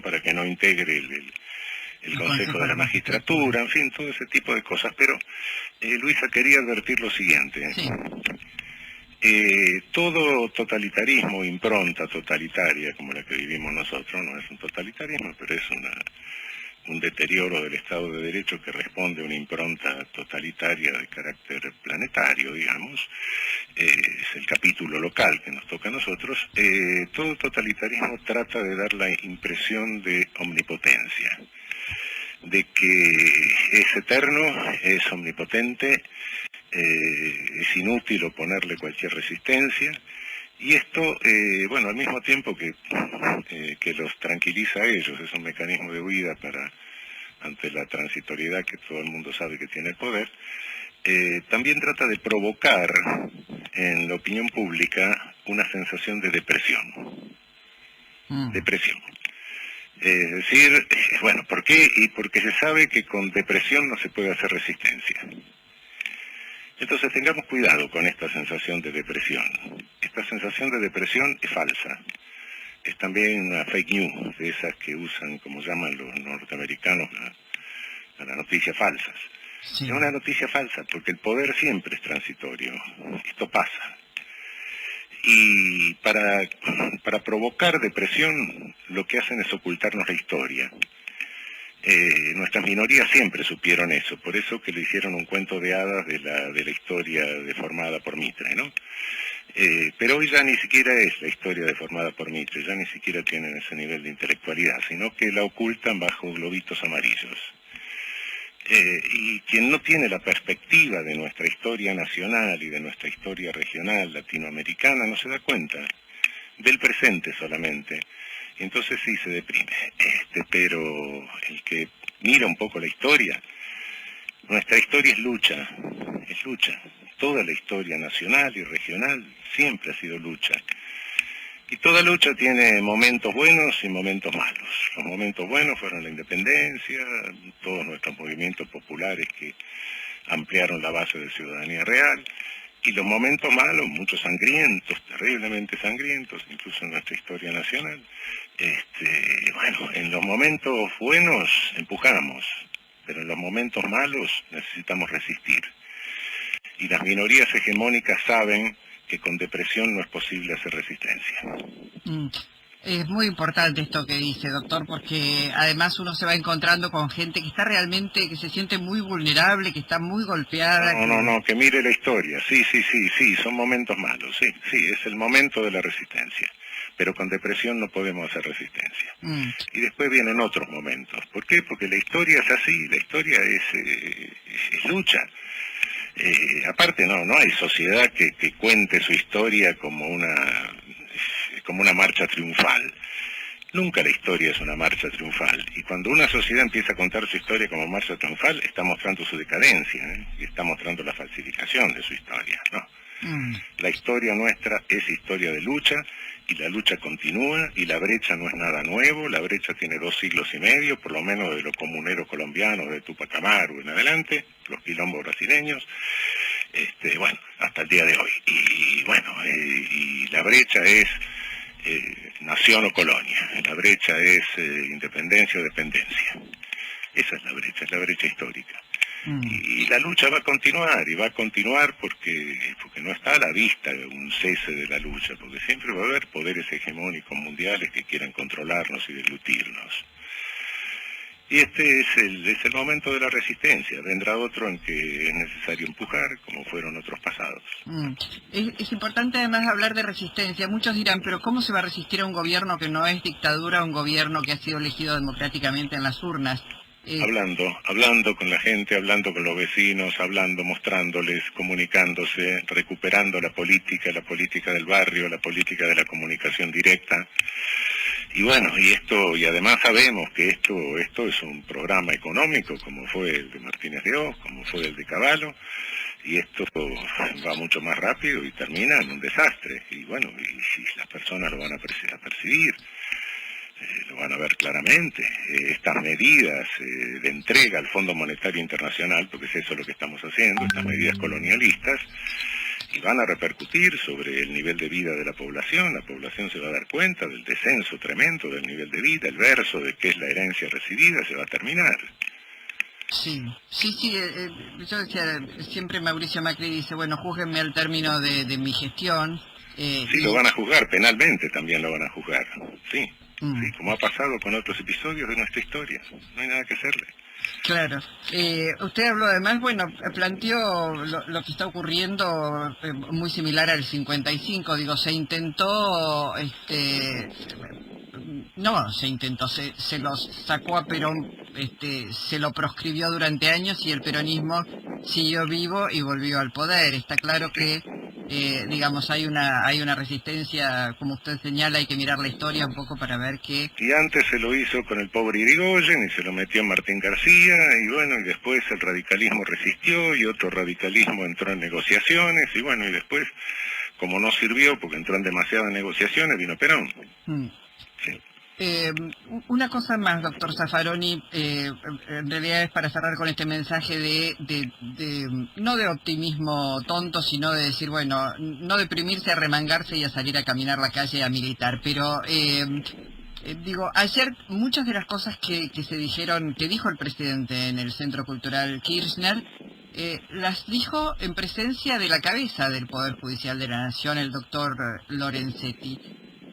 para que no integre el Consejo de la Magistratura, en fin, todo ese tipo de cosas. Pero, Luisa, quería advertir lo siguiente. Sí. Todo totalitarismo, impronta totalitaria como la que vivimos nosotros, no es un totalitarismo, pero es un deterioro del Estado de Derecho que responde a una impronta totalitaria de carácter planetario, digamos. Es el capítulo local que nos toca a nosotros. Todo totalitarismo trata de dar la impresión de omnipotencia, de que es eterno, es omnipotente, es inútil oponerle cualquier resistencia, y esto, bueno, al mismo tiempo que los tranquiliza a ellos, es un mecanismo de huida ante la transitoriedad que todo el mundo sabe que tiene el poder, también trata de provocar en la opinión pública una sensación de depresión. Depresión. Es decir, bueno, ¿por qué? Y porque se sabe que con depresión no se puede hacer resistencia. Entonces tengamos cuidado con esta sensación de depresión. Esta sensación de depresión es falsa. Es también una fake news, de esas que usan, como llaman los norteamericanos, las noticias falsas. Sí. Es una noticia falsa porque el poder siempre es transitorio. Esto pasa. Y para provocar depresión lo que hacen es ocultarnos la historia. Nuestras minorías siempre supieron eso, por eso que le hicieron un cuento de hadas de la historia deformada por Mitre, ¿no? Pero hoy ya ni siquiera es la historia deformada por Mitre, ya ni siquiera tienen ese nivel de intelectualidad, sino que la ocultan bajo globitos amarillos. Y quien no tiene la perspectiva de nuestra historia nacional y de nuestra historia regional latinoamericana no se da cuenta del presente solamente. Y entonces sí se deprime. Pero el que mira un poco la historia, nuestra historia es lucha, es lucha. Toda la historia nacional y regional siempre ha sido lucha. Y toda lucha tiene momentos buenos y momentos malos. Los momentos buenos fueron la independencia, todos nuestros movimientos populares que ampliaron la base de ciudadanía real. Y los momentos malos, muchos sangrientos, terriblemente sangrientos, incluso en nuestra historia nacional. Bueno, en los momentos buenos empujamos, pero en los momentos malos necesitamos resistir. Y las minorías hegemónicas saben que con depresión no es posible hacer resistencia. Es muy importante esto que dice, doctor, porque además uno se va encontrando con gente que está realmente, que se siente muy vulnerable, que está muy golpeada. No, que mire la historia. Sí, son momentos malos, sí, es el momento de la resistencia. Pero con depresión no podemos hacer resistencia. Y después vienen otros momentos. ¿Por qué? Porque la historia es así, la historia es lucha. Aparte no hay sociedad que cuente su historia como una marcha triunfal. Nunca la historia es una marcha triunfal. Y cuando una sociedad empieza a contar su historia como marcha triunfal, está mostrando su decadencia, y está mostrando la falsificación de su historia, ¿no? La historia nuestra es historia de lucha, y la lucha continúa, y la brecha no es nada nuevo. La brecha tiene 2 siglos y medio, por lo menos de los comuneros colombianos, de Tupac Amaru en adelante, los quilombos brasileños, bueno, hasta el día de hoy. Y bueno, y la brecha es nación o colonia, la brecha es independencia o dependencia. Esa es la brecha histórica. Y la lucha va a continuar, y va a continuar porque no está a la vista un cese de la lucha, porque siempre va a haber poderes hegemónicos mundiales que quieran controlarnos y deglutirnos. Y este es el momento de la resistencia. Vendrá otro en que es necesario empujar, como fueron otros pasados. Es importante además hablar de resistencia. Muchos dirán, pero ¿cómo se va a resistir a un gobierno que no es dictadura, a un gobierno que ha sido elegido democráticamente en las urnas? Hablando con la gente, hablando con los vecinos, hablando, mostrándoles, comunicándose, recuperando la política del barrio, la política de la comunicación directa. Y bueno, y además sabemos que esto es un programa económico, como fue el de Martínez de Oz, como fue el de Cavallo, y esto va mucho más rápido y termina en un desastre. Y bueno, y las personas lo van a percibir. Lo van a ver claramente. Estas medidas de entrega al Fondo Monetario Internacional, porque es eso lo que estamos haciendo, estas medidas colonialistas, y van a repercutir sobre el nivel de vida de la población se va a dar cuenta del descenso tremendo del nivel de vida, el verso de qué es la herencia recibida se va a terminar. Sí, yo decía, siempre Mauricio Macri dice, bueno, júzguenme al término de mi gestión. Sí, lo van a juzgar, penalmente también lo van a juzgar, sí, sí, como ha pasado con otros episodios de nuestra historia, no hay nada que hacerle. Claro. Usted habló además, bueno, planteó lo que está ocurriendo muy similar al 55, digo, se intentó, no, se los sacó a Perón, se lo proscribió durante años y el peronismo siguió vivo y volvió al poder. Está claro que, digamos, hay una resistencia, como usted señala, hay que mirar la historia un poco para ver que... Y antes se lo hizo con el pobre Irigoyen y se lo metió en Martín García y bueno, y después el radicalismo resistió y otro radicalismo entró en negociaciones y bueno, y después, como no sirvió porque entró en demasiadas negociaciones, vino Perón. Sí. Una cosa más, doctor Zaffaroni, en realidad es para cerrar con este mensaje no de optimismo tonto, sino de decir, bueno, no deprimirse, a remangarse y a salir a caminar la calle a militar, pero digo, ayer muchas de las cosas que se dijeron, que dijo el presidente en el Centro Cultural Kirchner, las dijo en presencia de la cabeza del Poder Judicial de la Nación, el doctor Lorenzetti.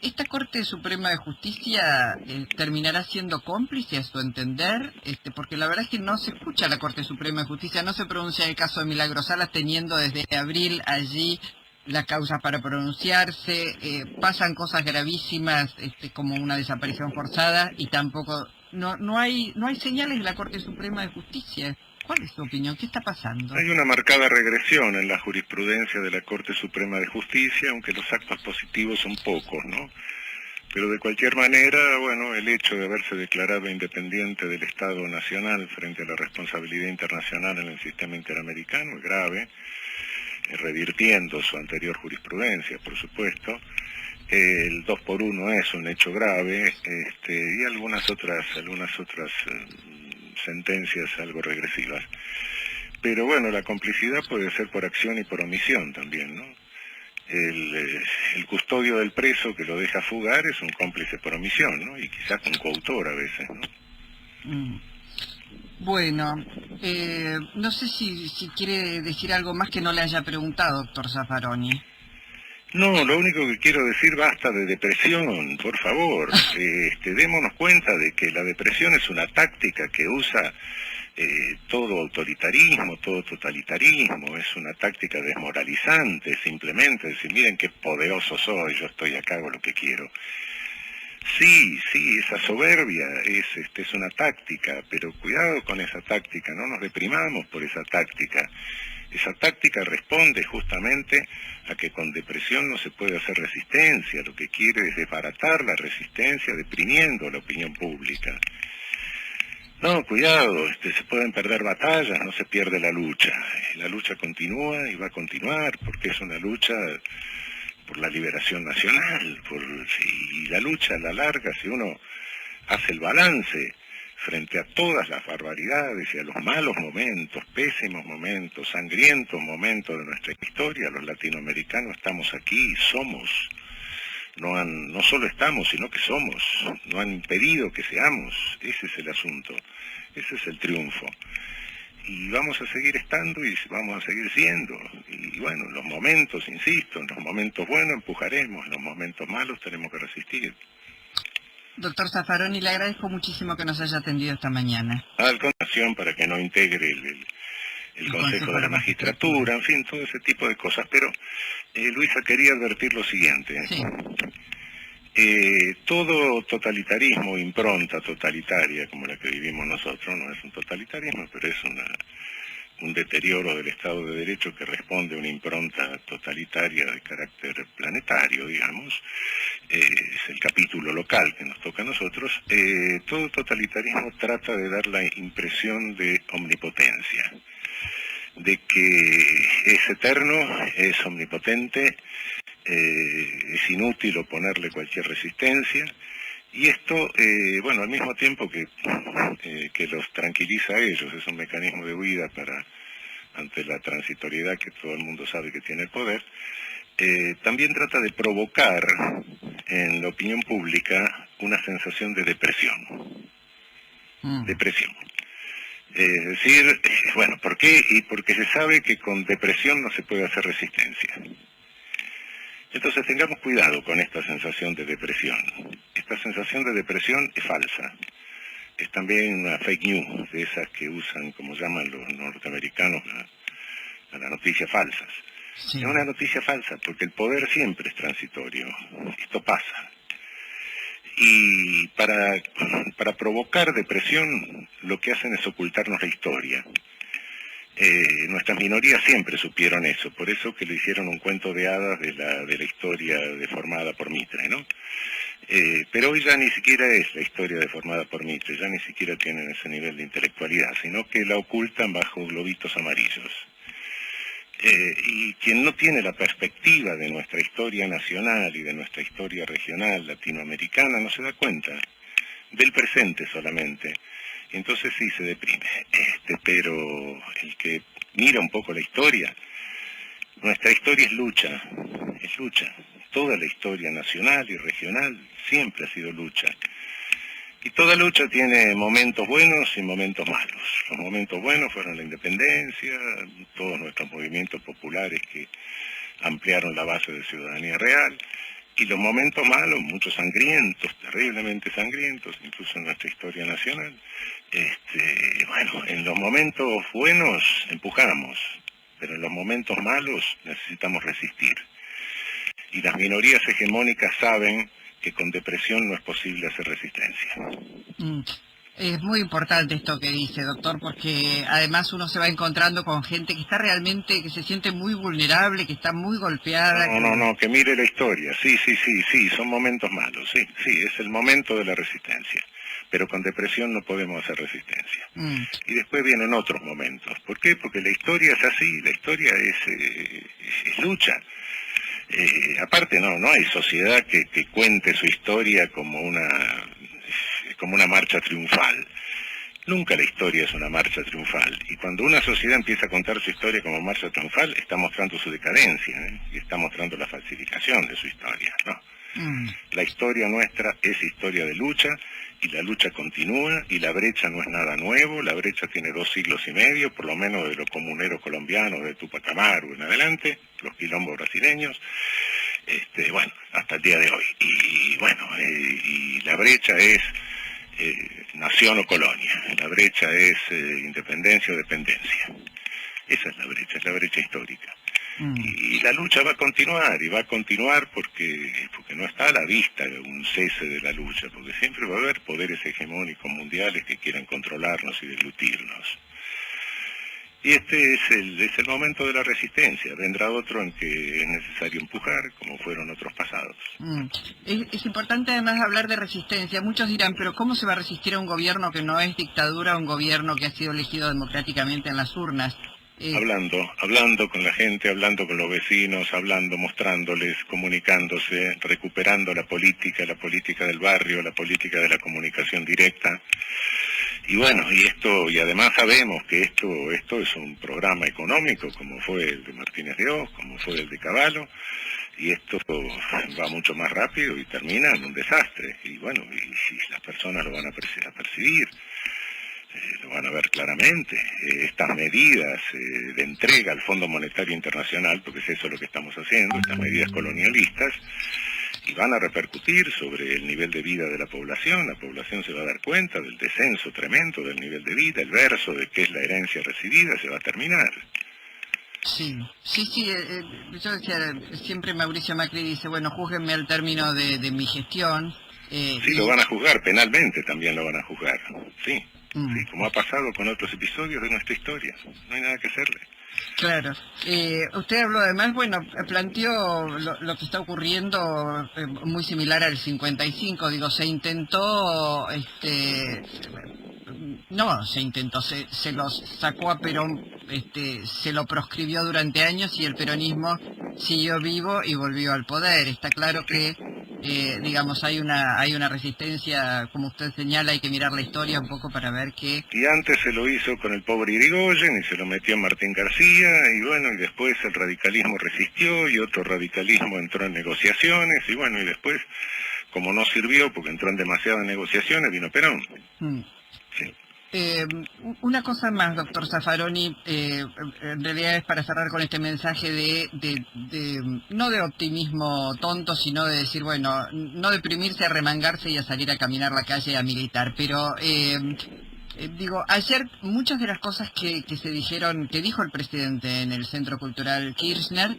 ¿Esta Corte Suprema de Justicia terminará siendo cómplice a su entender? Porque la verdad es que no se escucha la Corte Suprema de Justicia, no se pronuncia en el caso de Milagros Salas, teniendo desde abril allí la causa para pronunciarse, pasan cosas gravísimas como una desaparición forzada y tampoco, no hay señales de la Corte Suprema de Justicia. ¿Cuál es su opinión? ¿Qué está pasando? Hay una marcada regresión en la jurisprudencia de la Corte Suprema de Justicia, aunque los actos positivos son pocos, ¿no? Pero de cualquier manera, bueno, el hecho de haberse declarado independiente del Estado Nacional frente a la responsabilidad internacional en el sistema interamericano es grave, revirtiendo su anterior jurisprudencia, por supuesto. El 2x1 es un hecho grave, y algunas otras sentencias algo regresivas. Pero bueno, la complicidad puede ser por acción y por omisión también, ¿no? El custodio del preso que lo deja fugar es un cómplice por omisión, ¿no? Y quizás un coautor a veces, ¿no? Bueno, no sé si quiere decir algo más que no le haya preguntado, doctor Zaffaroni. No, lo único que quiero decir, basta de depresión, por favor. Démonos cuenta de que la depresión es una táctica que usa todo autoritarismo, todo totalitarismo, es una táctica desmoralizante, simplemente decir, miren qué poderoso soy, yo estoy acá, hago lo que quiero. Sí, esa soberbia es una táctica, pero cuidado con esa táctica, no nos deprimamos por esa táctica. Esa táctica responde justamente a que con depresión no se puede hacer resistencia, lo que quiere es desbaratar la resistencia deprimiendo la opinión pública. No, cuidado, se pueden perder batallas, no se pierde la lucha continúa y va a continuar porque es una lucha por la liberación nacional, y la lucha a la larga, si uno hace el balance frente a todas las barbaridades y a los malos momentos, pésimos momentos, sangrientos momentos de nuestra historia, los latinoamericanos estamos aquí, somos, no solo estamos, sino que somos, no han impedido que seamos, ese es el asunto, ese es el triunfo. Y vamos a seguir estando y vamos a seguir siendo. Y bueno, en los momentos, insisto, en los momentos buenos empujaremos, en los momentos malos tenemos que resistir. Doctor Zaffaroni, le agradezco muchísimo que nos haya atendido esta mañana. A continuación, para que no integre el Consejo de la Magistratura, en fin, todo ese tipo de cosas. Pero, Luisa, quería advertir lo siguiente. Sí. Todo totalitarismo, impronta totalitaria como la que vivimos nosotros, no es un totalitarismo, pero es un deterioro del Estado de Derecho que responde a una impronta totalitaria de carácter planetario, digamos, es el capítulo local que nos toca a nosotros. Todo totalitarismo trata de dar la impresión de omnipotencia, de que es eterno, es omnipotente, es inútil oponerle cualquier resistencia, y esto, bueno, al mismo tiempo que los tranquiliza a ellos, es un mecanismo de huida ante la transitoriedad que todo el mundo sabe que tiene el poder, también trata de provocar en la opinión pública una sensación de depresión. Depresión. Es decir, bueno, ¿por qué? Y porque se sabe que con depresión no se puede hacer resistencia. Entonces tengamos cuidado con esta sensación de depresión. Esta sensación de depresión es falsa. Es también una fake news, de esas que usan, como llaman los norteamericanos, las noticias falsas. Sí. Es una noticia falsa, porque el poder siempre es transitorio. Esto pasa. Y para provocar depresión, lo que hacen es ocultarnos la historia. Nuestras minorías siempre supieron eso, por eso que le hicieron un cuento de hadas de la historia deformada por Mitre, ¿no? Pero hoy ya ni siquiera es la historia deformada por Mitre, ya ni siquiera tienen ese nivel de intelectualidad, sino que la ocultan bajo globitos amarillos. Y quien no tiene la perspectiva de nuestra historia nacional y de nuestra historia regional latinoamericana no se da cuenta del presente solamente. Y entonces sí se deprime. Pero el que mira un poco la historia, nuestra historia es lucha, es lucha. Toda la historia nacional y regional siempre ha sido lucha. Y toda lucha tiene momentos buenos y momentos malos. Los momentos buenos fueron la independencia, todos nuestros movimientos populares que ampliaron la base de ciudadanía real, y los momentos malos, muchos sangrientos, terriblemente sangrientos, incluso en nuestra historia nacional. Bueno, en los momentos buenos empujamos, pero en los momentos malos necesitamos resistir. Y las minorías hegemónicas saben que con depresión no es posible hacer resistencia. Es muy importante esto que dice, doctor, porque además uno se va encontrando con gente que está realmente, que se siente muy vulnerable, que está muy golpeada. No, que mire la historia. Sí, son momentos malos, sí, es el momento de la resistencia. Pero con depresión no podemos hacer resistencia. Y después vienen otros momentos. ¿Por qué? Porque la historia es así, la historia es lucha. Aparte no hay sociedad que cuente su historia como una marcha triunfal. Nunca la historia es una marcha triunfal. Y cuando una sociedad empieza a contar su historia como marcha triunfal, está mostrando su decadencia, y está mostrando la falsificación de su historia, ¿no? La historia nuestra es historia de lucha, y la lucha continúa, y la brecha no es nada nuevo. La brecha tiene 2 siglos y medio, por lo menos de los comuneros colombianos de Tupac Amaru en adelante, los quilombos brasileños, bueno, hasta el día de hoy. Y bueno, y la brecha es nación o colonia, la brecha es independencia o dependencia. Esa es la brecha histórica. Y la lucha va a continuar, y va a continuar porque no está a la vista un cese de la lucha, porque siempre va a haber poderes hegemónicos mundiales que quieran controlarnos y deglutirnos. Y este es el momento de la resistencia. Vendrá otro en que es necesario empujar, como fueron otros pasados. Es importante además hablar de resistencia. Muchos dirán, pero ¿cómo se va a resistir a un gobierno que no es dictadura, a un gobierno que ha sido elegido democráticamente en las urnas? Hablando con la gente, hablando con los vecinos, hablando, mostrándoles, comunicándose, recuperando la política del barrio, la política de la comunicación directa. Y bueno, y además sabemos que esto es un programa económico, como fue el de Martínez de Oz, como fue el de Cavallo, y esto va mucho más rápido y termina en un desastre. Y bueno, y las personas lo van a percibir. Lo van a ver claramente. Estas medidas de entrega al Fondo Monetario Internacional, porque es eso lo que estamos haciendo, estas medidas colonialistas, y van a repercutir sobre el nivel de vida de la población se va a dar cuenta del descenso tremendo del nivel de vida, el verso de qué es la herencia recibida se va a terminar. Sí, yo decía, siempre Mauricio Macri dice, bueno, júzguenme al término de mi gestión. Sí, lo van a juzgar, penalmente también lo van a juzgar, sí. Sí, como ha pasado con otros episodios de nuestra historia. No hay nada que hacerle. Claro. Usted habló además, bueno, planteó lo que está ocurriendo muy similar al 55. Digo, se intentó, se lo sacó a Perón, se lo proscribió durante años y el peronismo siguió vivo y volvió al poder. Está claro que digamos, hay una resistencia, como usted señala, hay que mirar la historia un poco para ver que... Y antes se lo hizo con el pobre Irigoyen y se lo metió Martín García, y bueno, y después el radicalismo resistió y otro radicalismo entró en negociaciones, y bueno, y después, como no sirvió porque entró en demasiadas negociaciones, vino Perón. Mm. Sí. Una cosa más, doctor Zaffaroni, en realidad es para cerrar con este mensaje no de optimismo tonto, sino de decir, bueno, no deprimirse, a remangarse y a salir a caminar la calle a militar, pero digo, ayer muchas de las cosas que se dijeron, que dijo el presidente en el Centro Cultural Kirchner,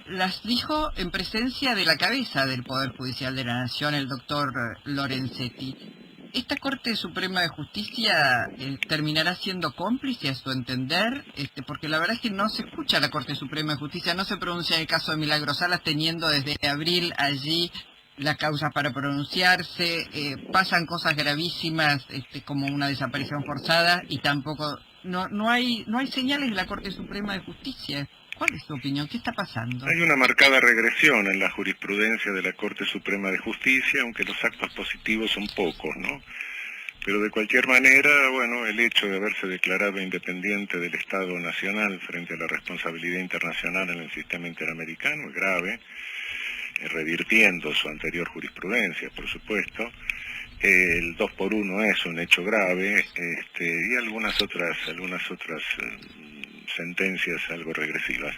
las dijo en presencia de la cabeza del Poder Judicial de la Nación, el doctor Lorenzetti. ¿Esta Corte Suprema de Justicia terminará siendo cómplice a su entender? Porque la verdad es que no se escucha a la Corte Suprema de Justicia, no se pronuncia en el caso de Milagros Salas, teniendo desde abril allí la causa para pronunciarse, pasan cosas gravísimas como una desaparición forzada y tampoco, no hay señales de la Corte Suprema de Justicia. ¿Cuál es su opinión? ¿Qué está pasando? Hay una marcada regresión en la jurisprudencia de la Corte Suprema de Justicia, aunque los actos positivos son pocos, ¿no? Pero de cualquier manera, bueno, el hecho de haberse declarado independiente del Estado Nacional frente a la responsabilidad internacional en el sistema interamericano es grave, revirtiendo su anterior jurisprudencia, por supuesto. El 2 por 1 es un hecho grave, y algunas otras sentencias algo regresivas.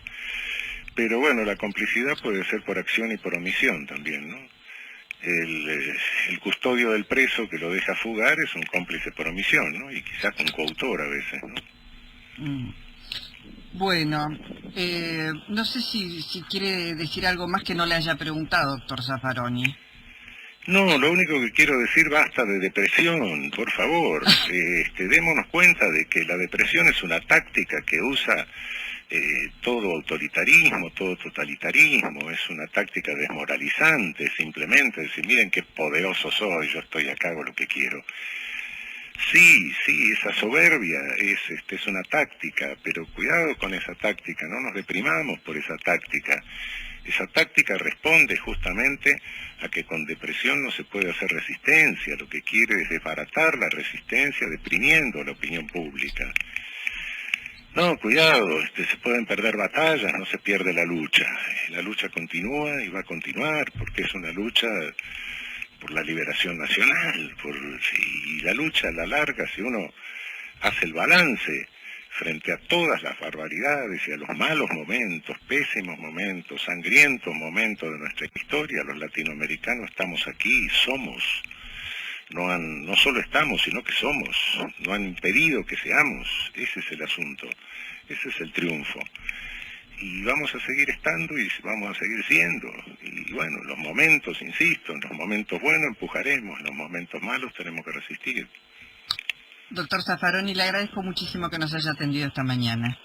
Pero bueno, la complicidad puede ser por acción y por omisión también, ¿no? El custodio del preso que lo deja fugar es un cómplice por omisión, ¿no? Y quizás un coautor a veces, ¿no? Bueno, no sé si quiere decir algo más que no le haya preguntado, doctor Zaffaroni. No, lo único que quiero decir, basta de depresión, por favor. Démonos cuenta de que la depresión es una táctica que usa todo autoritarismo, todo totalitarismo, es una táctica desmoralizante, simplemente decir, miren qué poderoso soy, yo estoy acá, hago lo que quiero. Sí, esa soberbia es una táctica, pero cuidado con esa táctica, no nos deprimamos por esa táctica. Esa táctica responde justamente a que con depresión no se puede hacer resistencia, lo que quiere es desbaratar la resistencia deprimiendo a la opinión pública. No, cuidado, se pueden perder batallas, no se pierde la lucha continúa y va a continuar porque es una lucha por la liberación nacional, y la lucha a la larga, si uno hace el balance frente a todas las barbaridades y a los malos momentos, pésimos momentos, sangrientos momentos de nuestra historia, los latinoamericanos estamos aquí, somos, no solo estamos, sino que somos, no han impedido que seamos, ese es el asunto, ese es el triunfo. Y vamos a seguir estando y vamos a seguir siendo. Y bueno, los momentos, insisto, en los momentos buenos empujaremos, en los momentos malos tenemos que resistir. Doctor Zaffaroni, le agradezco muchísimo que nos haya atendido esta mañana.